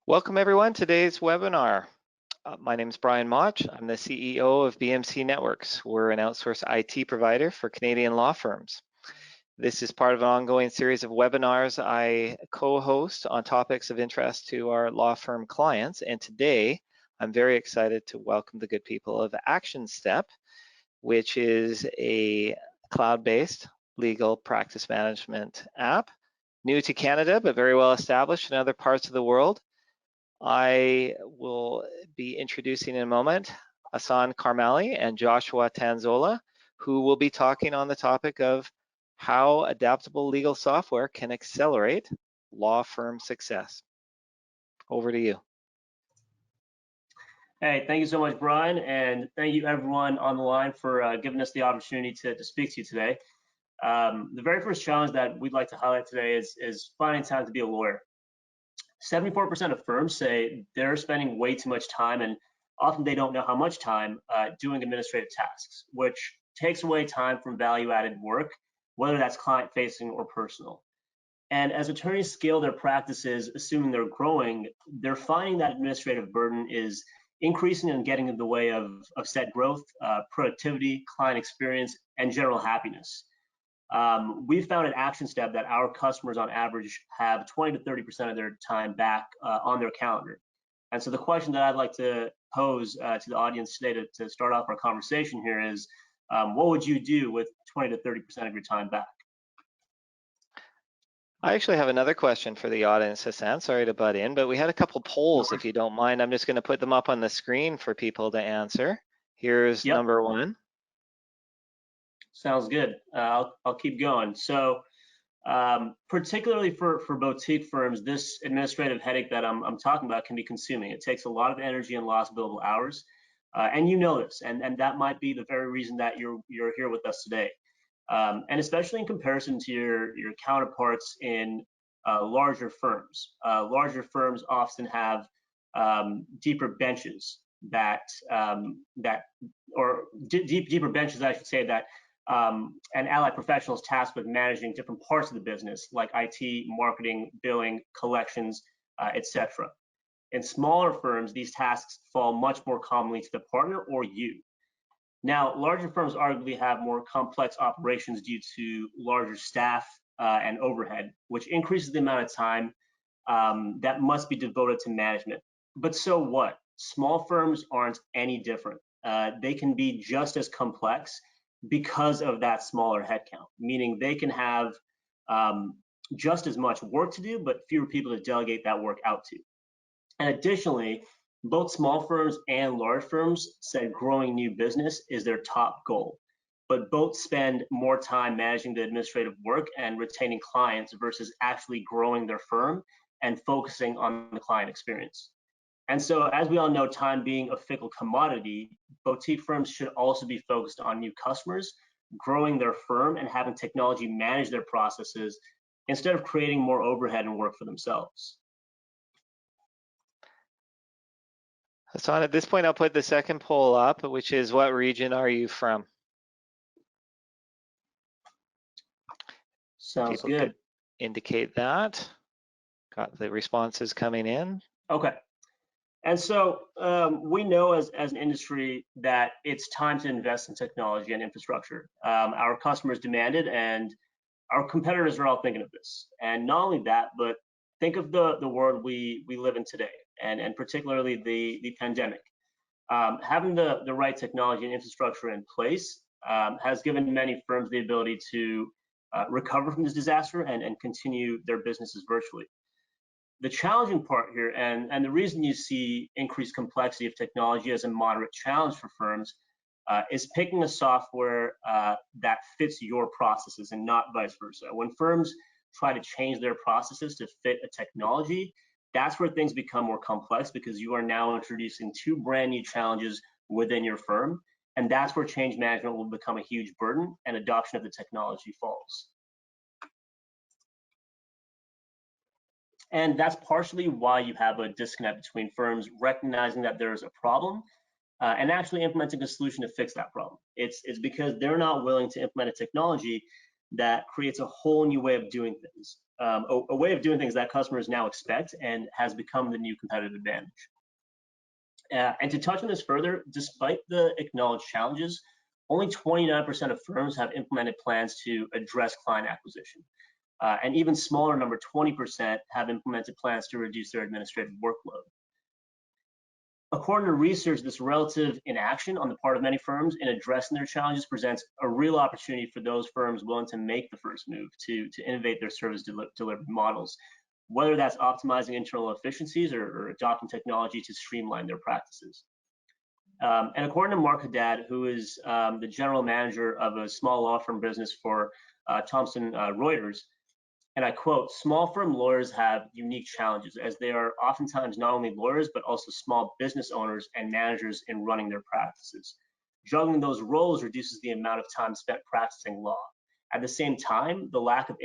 Welcome everyone to today's webinar. My name is Brian Motch. I'm the CEO of BMC Networks. We're an outsourced IT provider for Canadian law firms. This is part of an ongoing series of webinars I co-host on topics of interest to our law firm clients. And today, I'm very excited to welcome the good people of ActionStep, which is a cloud-based legal practice management app, new to Canada, but very well established in other parts of the world. I will be introducing in a moment Hassan Karmali and Joshua Tanzola, who will be talking on the topic of how adaptable legal software can accelerate law firm success. Over to you. Hey, thank you so much, Brian, and thank you everyone on the line for giving us the opportunity to speak to you today. The very first challenge that we'd like to highlight today is finding time to be a lawyer. 74% of firms say they're spending way too much time, and often they don't know how much time doing administrative tasks, which takes away time from value-added work, whether that's client-facing or personal. And as attorneys scale their practices, assuming they're growing, they're finding that administrative burden is increasing and getting in the way of set growth, productivity, client experience, and general happiness. We've found at ActionStep that our customers on average have 20 to 30% of their time back on their calendar. And so the question that I'd like to pose to the audience today to start off our conversation here is, what would you do with 20 to 30% of your time back? I actually have another question for the audience, Hassan. Sorry to butt in, but we had a couple polls, if you don't mind. I'm just going to put them up on the screen for people to answer. Here's number one. Sounds good. I'll keep going. So particularly for boutique firms, this administrative headache that I'm talking about can be consuming. It takes a lot of energy and lost billable hours. And you know this, and that might be the very reason that you're here with us today. And especially in comparison to your counterparts in larger firms. Larger firms often have deeper benches deeper benches, I should say, that and allied professionals tasked with managing different parts of the business, like IT, marketing, billing, collections, etc. In smaller firms, these tasks fall much more commonly to the partner or you. Now, larger firms arguably have more complex operations due to larger staff and overhead, which increases the amount of time that must be devoted to management. But so what? Small firms aren't any different. They can be just as complex because of that smaller headcount, meaning they can have just as much work to do, but fewer people to delegate that work out to. And additionally, both small firms and large firms said growing new business is their top goal, but both spend more time managing the administrative work and retaining clients versus actually growing their firm and focusing on the client experience. And so, as we all know, time being a fickle commodity, boutique firms should also be focused on new customers, growing their firm, and having technology manage their processes instead of creating more overhead and work for themselves. Hassan, at this point, I'll put the second poll up, which is, what region are you from? Sounds good. Indicate that. Got the responses coming in. Okay. And so we know as an industry that it's time to invest in technology and infrastructure. Our customers demand it, and our competitors are all thinking of this. And not only that, but think of the world we live in today, and particularly the pandemic. Having the right technology and infrastructure in place has given many firms the ability to recover from this disaster and continue their businesses virtually. The challenging part here, and the reason you see increased complexity of technology as a moderate challenge for firms, is picking a software that fits your processes and not vice versa. When firms try to change their processes to fit a technology, that's where things become more complex, because you are now introducing two brand new challenges within your firm, and that's where change management will become a huge burden and adoption of the technology falls. And that's partially why you have a disconnect between firms recognizing that there is a problem and actually implementing a solution to fix that problem. It's because they're not willing to implement a technology that creates a whole new way of doing things, a way of doing things that customers now expect and has become the new competitive advantage. And to touch on this further, despite the acknowledged challenges, only 29% of firms have implemented plans to address client acquisition. And even smaller number, 20%, have implemented plans to reduce their administrative workload. According to research, this relative inaction on the part of many firms in addressing their challenges presents a real opportunity for those firms willing to make the first move to innovate their service delivery models, whether that's optimizing internal efficiencies or adopting technology to streamline their practices. And according to Mark Haddad, who is the general manager of a small law firm business for Thomson Reuters, and I quote, "Small firm lawyers have unique challenges as they are oftentimes not only lawyers, but also small business owners and managers in running their practices. Juggling those roles reduces the amount of time spent practicing law. At the same time, the lack of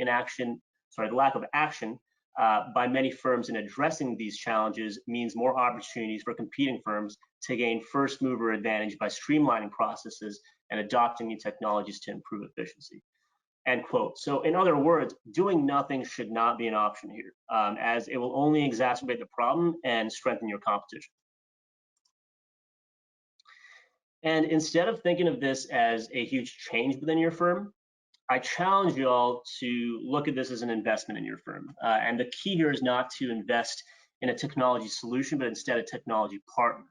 action by many firms in addressing these challenges means more opportunities for competing firms to gain first mover advantage by streamlining processes and adopting new technologies to improve efficiency." End quote. So in other words, doing nothing should not be an option here, as it will only exacerbate the problem and strengthen your competition. And instead of thinking of this as a huge change within your firm, I challenge you all to look at this as an investment in your firm. And the key here is not to invest in a technology solution, but instead a technology partner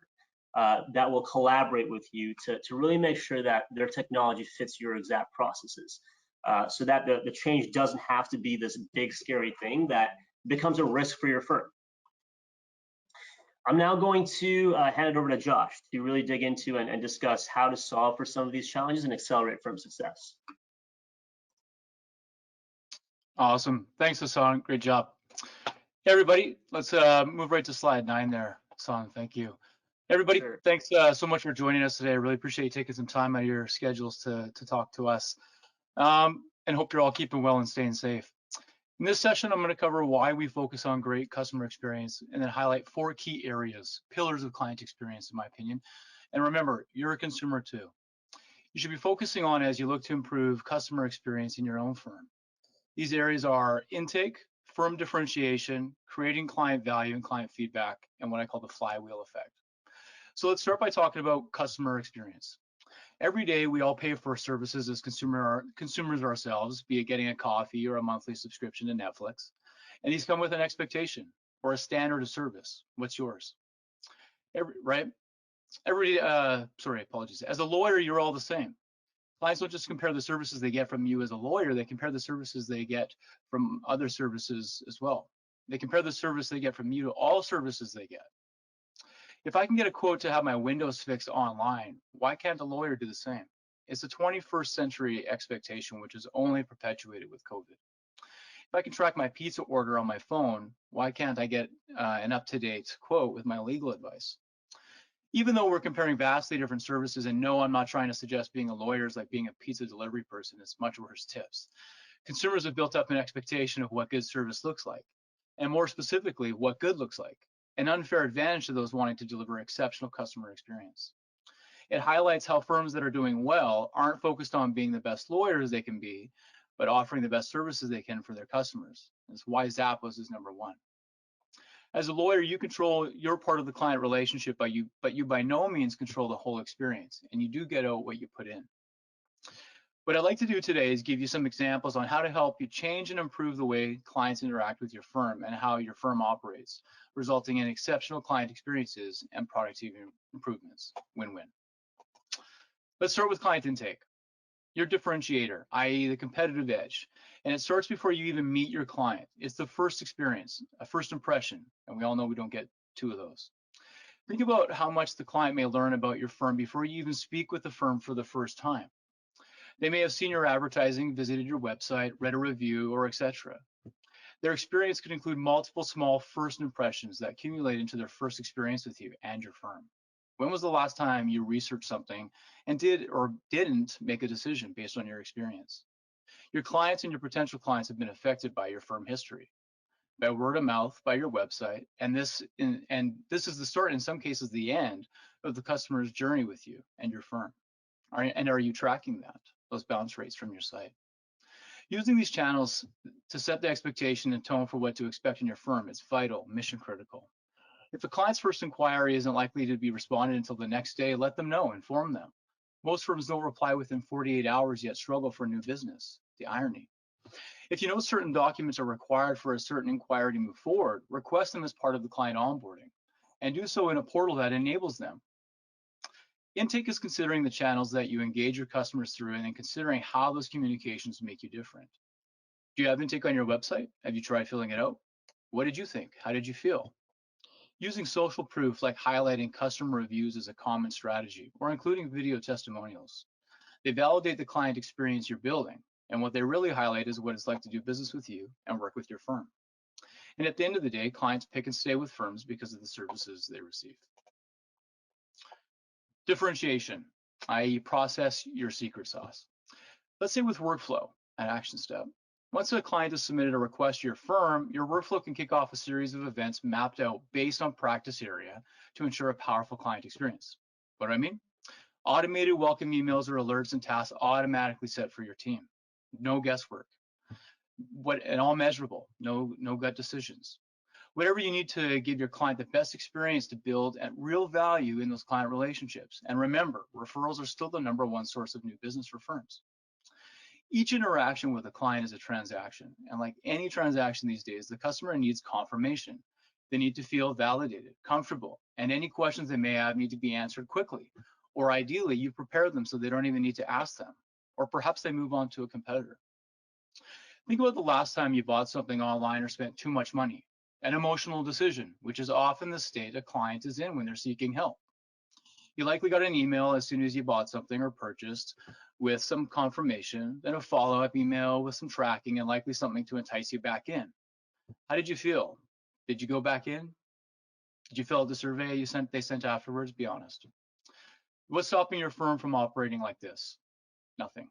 that will collaborate with you to really make sure that their technology fits your exact processes. So that the change doesn't have to be this big, scary thing that becomes a risk for your firm. I'm now going to hand it over to Josh to really dig into and discuss how to solve for some of these challenges and accelerate firm success. Awesome. Thanks, Hassan. Great job. Hey, everybody, let's move right to slide 9 there. Hassan, thank you. Everybody, sure. Thanks so much for joining us today. I really appreciate you taking some time out of your schedules to talk to us. And hope you're all keeping well and staying safe. In this session, I'm going to cover why we focus on great customer experience and then highlight 4 key areas, pillars of client experience, in my opinion. And remember, you're a consumer too. You should be focusing on as you look to improve customer experience in your own firm. These areas are intake, firm differentiation, creating client value and client feedback, and what I call the flywheel effect. So let's start by talking about customer experience. Every day, we all pay for services as consumers ourselves, be it getting a coffee or a monthly subscription to Netflix. And these come with an expectation or a standard of service. What's yours? Apologies. As a lawyer, you're all the same. Clients don't just compare the services they get from you as a lawyer, they compare the services they get from other services as well. They compare the service they get from you to all services they get. If I can get a quote to have my windows fixed online, why can't a lawyer do the same? It's a 21st century expectation, which is only perpetuated with COVID. If I can track my pizza order on my phone, why can't I get an up-to-date quote with my legal advice? Even though we're comparing vastly different services, and no, I'm not trying to suggest being a lawyer is like being a pizza delivery person, it's much worse tips. Consumers have built up an expectation of what good service looks like, and more specifically, what good looks like. An unfair advantage to those wanting to deliver exceptional customer experience. It highlights how firms that are doing well aren't focused on being the best lawyers they can be, but offering the best services they can for their customers. That's why Zappos is number 1. As a lawyer, you control your part of the client relationship, but you by no means control the whole experience, and you do get out what you put in. What I'd like to do today is give you some examples on how to help you change and improve the way clients interact with your firm and how your firm operates, resulting in exceptional client experiences and productivity improvements. Win-win. Let's start with client intake. Your differentiator, i.e. the competitive edge. And it starts before you even meet your client. It's the first experience, a first impression, and we all know we don't get 2 of those. Think about how much the client may learn about your firm before you even speak with the firm for the first time. They may have seen your advertising, visited your website, read a review, or etc. Their experience could include multiple small first impressions that accumulate into their first experience with you and your firm. When was the last time you researched something and did or didn't make a decision based on your experience? Your clients and your potential clients have been affected by your firm history, by word of mouth, by your website, and this is the start, in some cases, the end of the customer's journey with you and your firm. And are you tracking that, those bounce rates from your site? Using these channels to set the expectation and tone for what to expect in your firm is vital, mission critical. If the client's first inquiry isn't likely to be responded until the next day, let them know, inform them. Most firms don't reply within 48 hours yet struggle for new business. The irony. If you know certain documents are required for a certain inquiry to move forward, request them as part of the client onboarding and do so in a portal that enables them. Intake is considering the channels that you engage your customers through and then considering how those communications make you different. Do you have intake on your website? Have you tried filling it out? What did you think? How did you feel? Using social proof like highlighting customer reviews is a common strategy, or including video testimonials. They validate the client experience you're building, and what they really highlight is what it's like to do business with you and work with your firm. And at the end of the day, clients pick and stay with firms because of the services they receive. Differentiation, i.e. process your secret sauce. Let's say with workflow, an action step. Once a client has submitted a request to your firm, your workflow can kick off a series of events mapped out based on practice area to ensure a powerful client experience. What do I mean? Automated welcome emails or alerts and tasks automatically set for your team. No guesswork. And all measurable, no gut decisions. Whatever you need to give your client the best experience to build at real value in those client relationships. And remember, referrals are still the #1 source of new business for firms. Each interaction with a client is a transaction. And like any transaction these days, the customer needs confirmation. They need to feel validated, comfortable, and any questions they may have need to be answered quickly. Or ideally, you've prepared them so they don't even need to ask them. Or perhaps they move on to a competitor. Think about the last time you bought something online or spent too much money. An emotional decision, which is often the state a client is in when they're seeking help. You likely got an email as soon as you bought something or purchased with some confirmation, then a follow-up email with some tracking and likely something to entice you back in. How did you feel? Did you go back in? Did you fill out the survey they sent afterwards? Be honest. What's stopping your firm from operating like this? Nothing.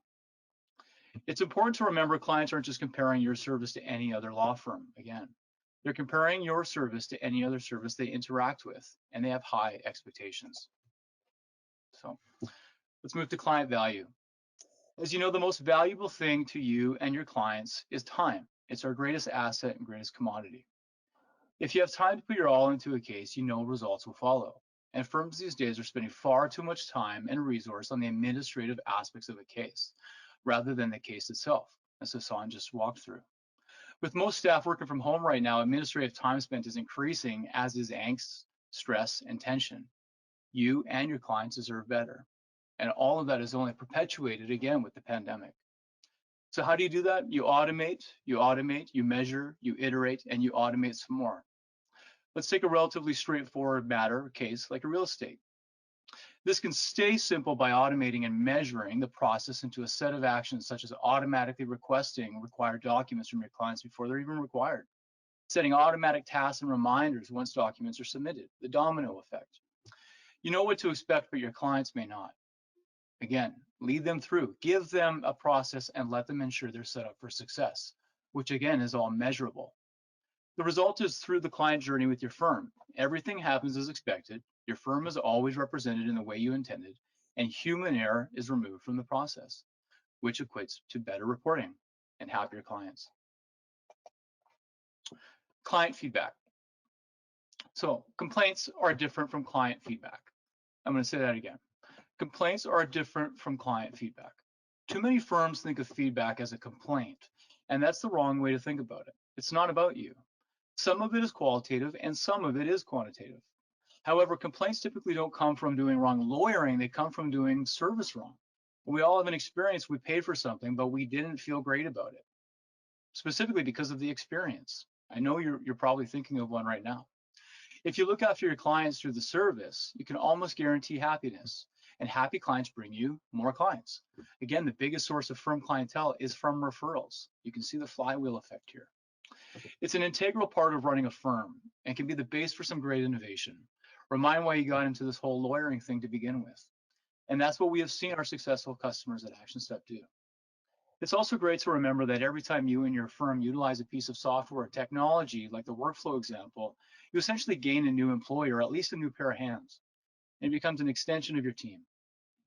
It's important to remember clients aren't just comparing your service to any other law firm. Again, they're comparing your service to any other service they interact with, and they have high expectations. So let's move to client value. As you know, the most valuable thing to you and your clients is time. It's our greatest asset and greatest commodity. If you have time to put your all into a case, you know results will follow. And firms these days are spending far too much time and resource on the administrative aspects of a case, rather than the case itself, as Hassan just walked through. With most staff working from home right now, administrative time spent is increasing, as is angst, stress, and tension. You and your clients deserve better. And all of that is only perpetuated again with the pandemic. So how do you do that? You automate, you measure, you iterate, and you automate some more. Let's take a relatively straightforward matter, case like a real estate. This can stay simple by automating and measuring the process into a set of actions, such as automatically requesting required documents from your clients before they're even required, setting automatic tasks and reminders once documents are submitted, the domino effect. You know what to expect, but your clients may not. Again, lead them through, give them a process and let them ensure they're set up for success, which again is all measurable. The result is through the client journey with your firm. Everything happens as expected. Your firm is always represented in the way you intended, and human error is removed from the process, which equates to better reporting and happier clients. Client feedback. So complaints are different from client feedback. I'm going to say that again. Complaints are different from client feedback. Too many firms think of feedback as a complaint, and that's the wrong way to think about it. It's not about you. Some of it is qualitative and some of it is quantitative. However, complaints typically don't come from doing wrong lawyering, they come from doing service wrong. We all have an experience, we paid for something, but we didn't feel great about it, specifically because of the experience. I know you're probably thinking of one right now. If you look after your clients through the service, you can almost guarantee happiness. And happy clients bring you more clients. Again, the biggest source of firm clientele is from referrals. You can see the flywheel effect here. It's an integral part of running a firm and can be the base for some great innovation. Remind why you got into this whole lawyering thing to begin with. And that's what we have seen our successful customers at Action Step do. It's also great to remember that every time you and your firm utilize a piece of software or technology, like the workflow example, you essentially gain a new employee or at least a new pair of hands. And it becomes an extension of your team.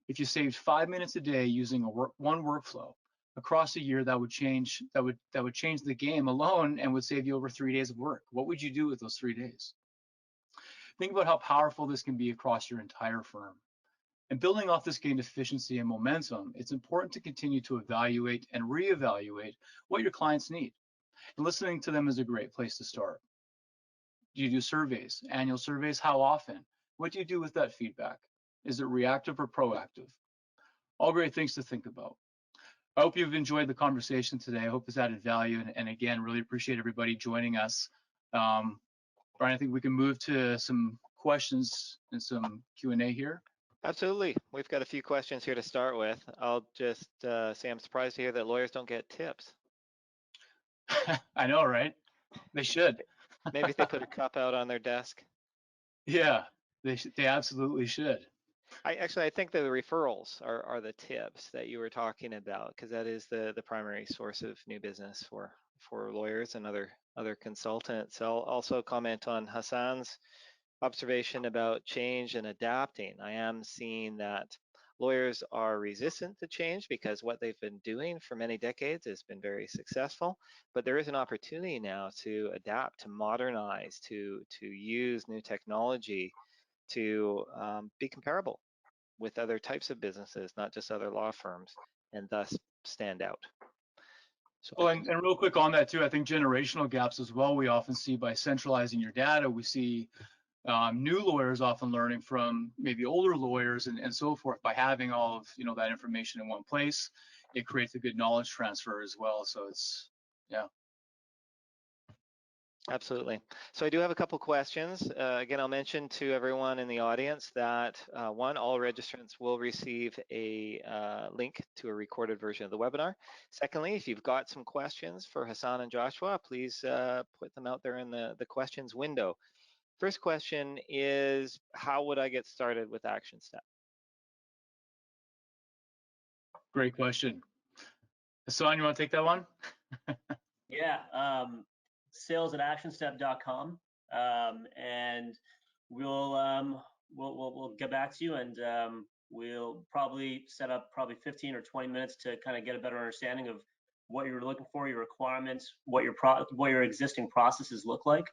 If you saved 5 minutes a day using one workflow, across a year that would change the game alone and would save you over 3 days of work. What would you do with those 3 days? Think about how powerful this can be across your entire firm. And building off this gained efficiency and momentum, it's important to continue to evaluate and reevaluate what your clients need. And listening to them is a great place to start. Do you do surveys, annual surveys? How often? What do you do with that feedback? Is it reactive or proactive? All great things to think about. I hope you've enjoyed the conversation today. I hope it's added value. And again, really appreciate everybody joining us. Brian, I think we can move to some questions and some Q&A here. Absolutely. We've got a few questions here to start with. I'll just say I'm surprised to hear that lawyers don't get tips. I know, right? They should. Maybe if they put a cup out on their desk. Yeah, they absolutely should. I think the referrals are the tips that you were talking about, because that is the primary source of new business for lawyers and other consultants. I'll also comment on Hassan's observation about change and adapting. I am seeing that lawyers are resistant to change because what they've been doing for many decades has been very successful, but there is an opportunity now to adapt, to modernize, to use new technology to be comparable with other types of businesses, not just other law firms, and thus stand out. So, well, and real quick on that too, I think generational gaps as well, we often see by centralizing your data, we see new lawyers often learning from maybe older lawyers and so forth. By having all of that information in one place, it creates a good knowledge transfer as well. So it's, yeah. Absolutely. So I do have a couple questions. Again, I'll mention to everyone in the audience that one, all registrants will receive a link to a recorded version of the webinar. Secondly, if you've got some questions for Hassan and Joshua, please put them out there in the questions window. First question is, how would I get started with Action Step? Great question. Hassan, you want to take that one? Yeah, sales@actionstep.com, and we'll get back to you, and we'll probably set up 15 or 20 minutes to kind of get a better understanding of what you're looking for, your requirements, what your existing processes look like,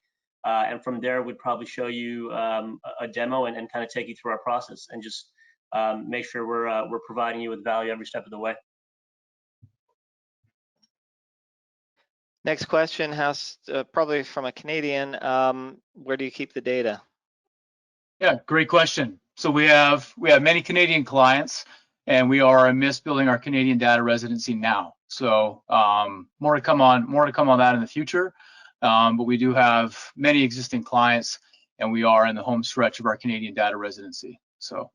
and from there we'd probably show you a demo and kind of take you through our process and just make sure we're providing you with value every step of the way. Next question has probably from a Canadian. Where do you keep the data? Yeah, great question. So we have many Canadian clients, and we are amidst building our Canadian data residency now. So more to come on that in the future. But we do have many existing clients, and we are in the home stretch of our Canadian data residency. So.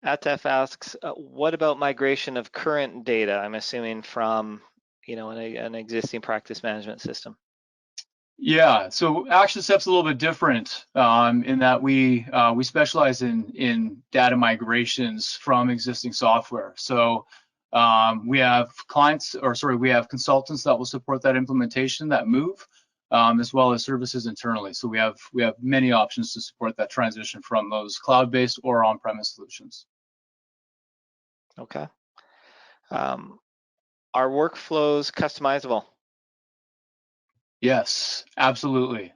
Atef asks, what about migration of current data? I'm assuming from an existing practice management system. Yeah, so Action Step's a little bit different in that we specialize in data migrations from existing software. So we have consultants that will support that implementation, that move, as well as services internally. So we have many options to support that transition from those cloud-based or on-premise solutions. Okay. Are workflows customizable? Yes, absolutely.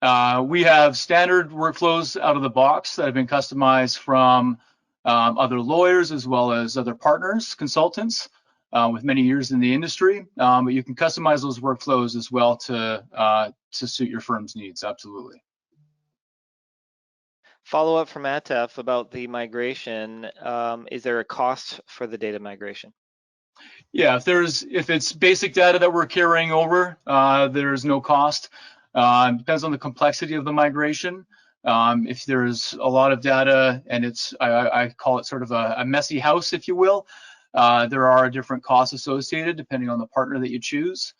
We have standard workflows out of the box that have been customized from other lawyers as well as other partners, consultants with many years in the industry. But you can customize those workflows as well to suit your firm's needs. Absolutely. Follow up from Atef about the migration. Is there a cost for the data migration? Yeah, if it's basic data that we're carrying over, there's no cost. Depends on the complexity of the migration. If there's a lot of data and I call it sort of a messy house, if you will, there are different costs associated depending on the partner that you choose.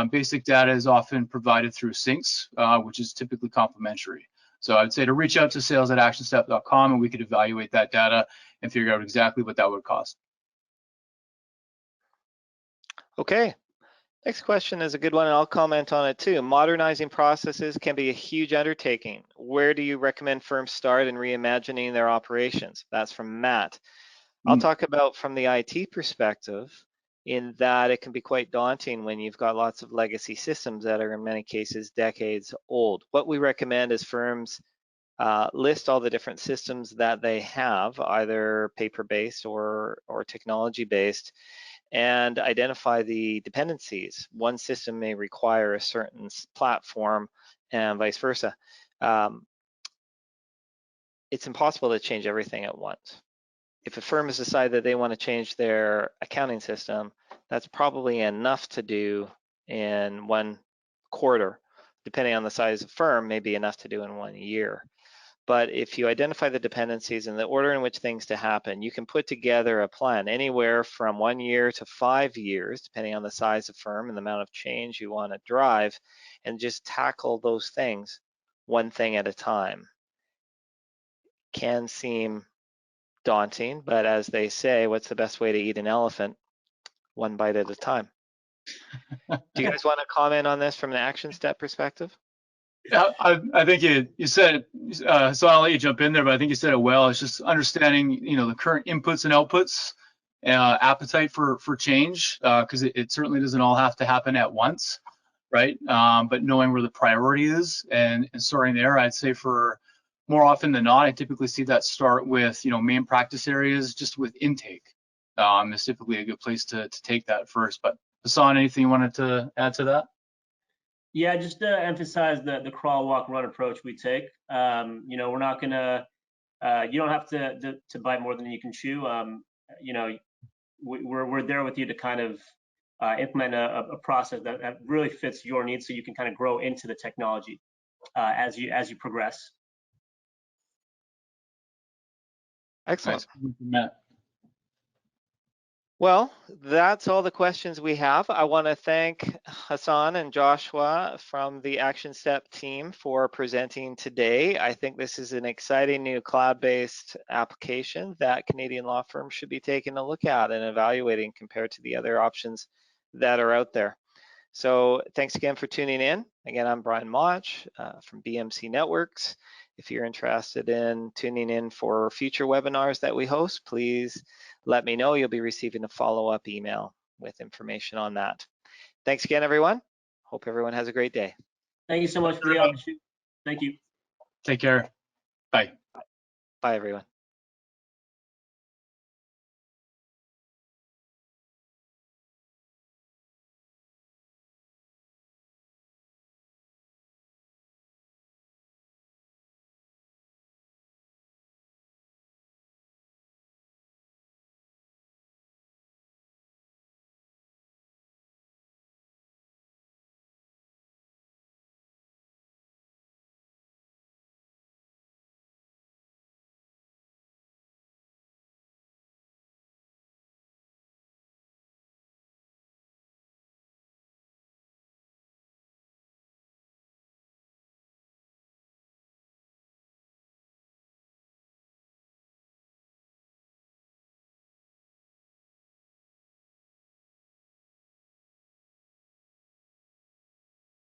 Basic data is often provided through syncs, which is typically complimentary. So I'd say to reach out to sales@actionstep.com and we could evaluate that data and figure out exactly what that would cost. Okay, next question is a good one, and I'll comment on it too. Modernizing processes can be a huge undertaking. Where do you recommend firms start in reimagining their operations? That's from Matt. I'll talk about from the IT perspective, in that it can be quite daunting when you've got lots of legacy systems that are in many cases decades old. What we recommend is firms list all the different systems that they have, either paper-based or technology-based, and identify the dependencies. One system may require a certain platform and vice versa. It's impossible to change everything at once. If a firm has decided that they want to change their accounting system, that's probably enough to do in 1 quarter. Depending on the size of the firm, maybe enough to do in 1 year. But if you identify the dependencies and the order in which things to happen, you can put together a plan anywhere from 1 year to 5 years, depending on the size of firm and the amount of change you want to drive, and just tackle those things one thing at a time. Can seem daunting, but as they say, what's the best way to eat an elephant? 1 bite at a time. Do you guys want to comment on this from an action step perspective? Yeah, I think you said it, so I'll let you jump in there, but I think you said it well. It's just understanding, the current inputs and outputs, appetite for change, because it certainly doesn't all have to happen at once, right? But knowing where the priority is and starting there, I'd say for more often than not, I typically see that start with, main practice areas, just with intake. Is typically a good place to take that first. But Hassan, anything you wanted to add to that? Yeah, just to emphasize the crawl, walk, run approach we take. We're not gonna. You don't have to bite more than you can chew. We're there with you to kind of implement a process that really fits your needs, so you can kind of grow into the technology as you progress. Excellent. Nice. Well, that's all the questions we have. I want to thank Hassan and Joshua from the Action Step team for presenting today. I think this is an exciting new cloud-based application that Canadian law firms should be taking a look at and evaluating compared to the other options that are out there. So thanks again for tuning in. Again, I'm Brian Mach from BMC Networks. If you're interested in tuning in for future webinars that we host, please let me know. You'll be receiving a follow-up email with information on that. Thanks again, everyone. Hope everyone has a great day. Thank you so much for the opportunity. Thank you. Take care. Bye. Bye, everyone.